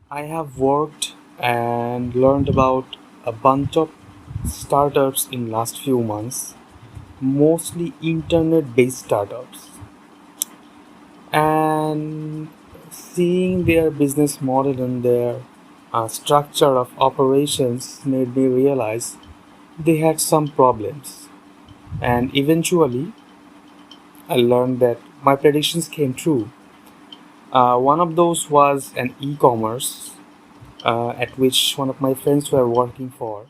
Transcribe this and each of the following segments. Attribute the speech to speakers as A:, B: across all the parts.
A: I have worked and learned about a bunch of startups in last few months, mostly internet-based startups, and seeing their business model and their structure of operations made me realize they had some problems. And eventually, I learned that my predictions came true. One of those was an e-commerce at which one of my friends were working for.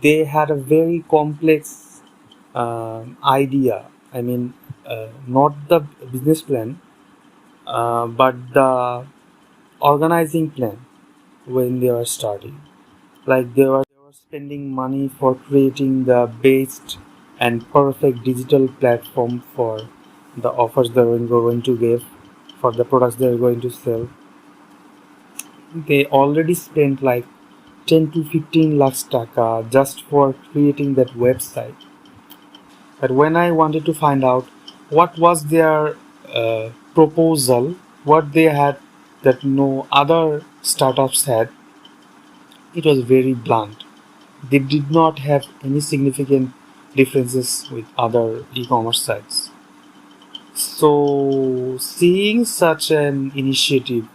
A: They had a very complex idea. I mean, not the business plan, but the organizing plan when they were starting. Like they were spending money for creating the best and perfect digital platform for the offers they were going to give, for the products they were going to sell. They already spent like 10 to 15 lakhs taka just for creating that website. But when I wanted to find out what was their proposal, what they had that no other startups had, it was very blunt. They did not have any significant differences with other e-commerce sites. So, seeing such an initiative,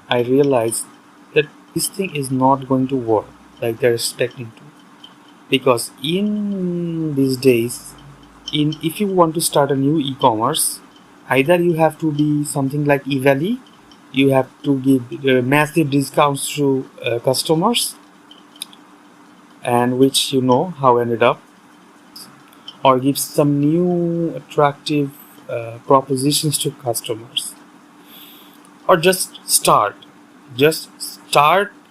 A: I realized that this thing is not going to work like they're expecting to. Because in these days, in if you want to start a new e-commerce, either you have to be something like Evally, you have to give massive discounts to customers, and which you know how ended up, or give some new attractive propositions to customers, or just start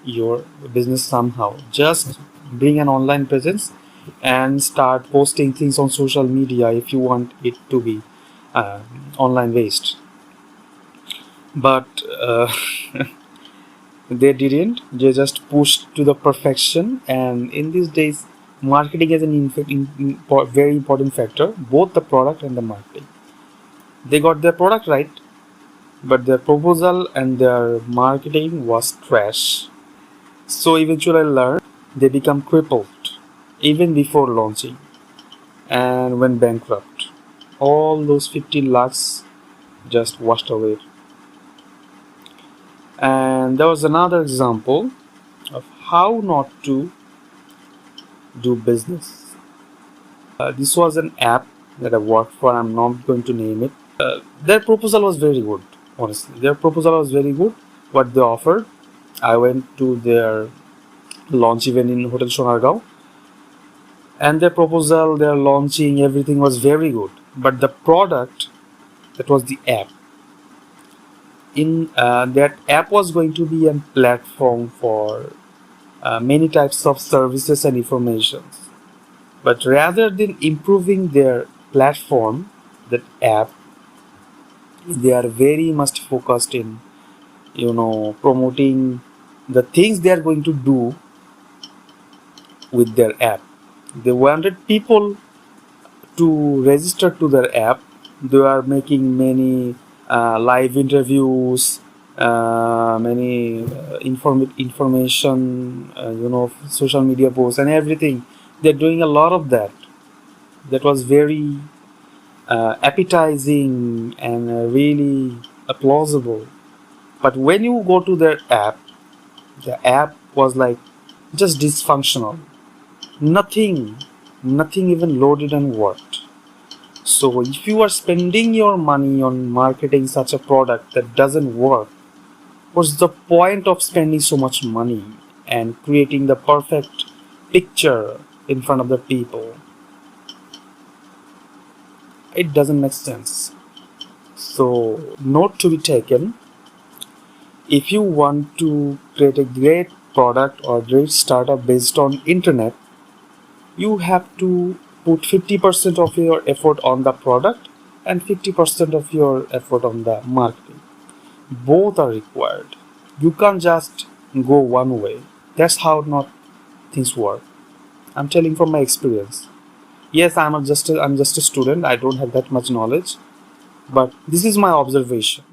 A: your business somehow. Just bring an online presence and start posting things on social media if you want it to be uh, online based. But they didn't. They just pushed to the perfection. And in these days, marketing is an very important factor, both the product and the marketing. They got their product right, but their proposal and their marketing was trash. So eventually I learned they become crippled even before launching and went bankrupt. All those 15 lakhs just washed away. And there was another example of how not to do business. This was an app that I worked for. I'm not going to name it. Their proposal was very good, honestly. Their proposal was very good. What they offered, I went to their launch event in Hotel Sonargaon, and their proposal, their launching, everything was very good. But the product, that was the app. In that app was going to be a platform for many types of services and informations. But rather than improving their platform, that app, they are very much focused in promoting the things they are going to do with their app. They wanted people to register to their app. They are making many live interviews, many information, social media posts and everything. They're doing a lot of that. That was very appetizing and really plausible. But when you go to their app, the app was like just dysfunctional. Nothing even loaded and worked. So if you are spending your money on marketing such a product that doesn't work, what's the point of spending so much money and creating the perfect picture in front of the people? It doesn't make sense. So, note to be taken, if you want to create a great product or great startup based on internet, you have to put 50% of your effort on the product and 50% of your effort on the marketing. Both are required. You can't just go one way. That's how not things work. I'm telling from my experience. Yes, I'm just a student. I don't have that much knowledge, but this is my observation.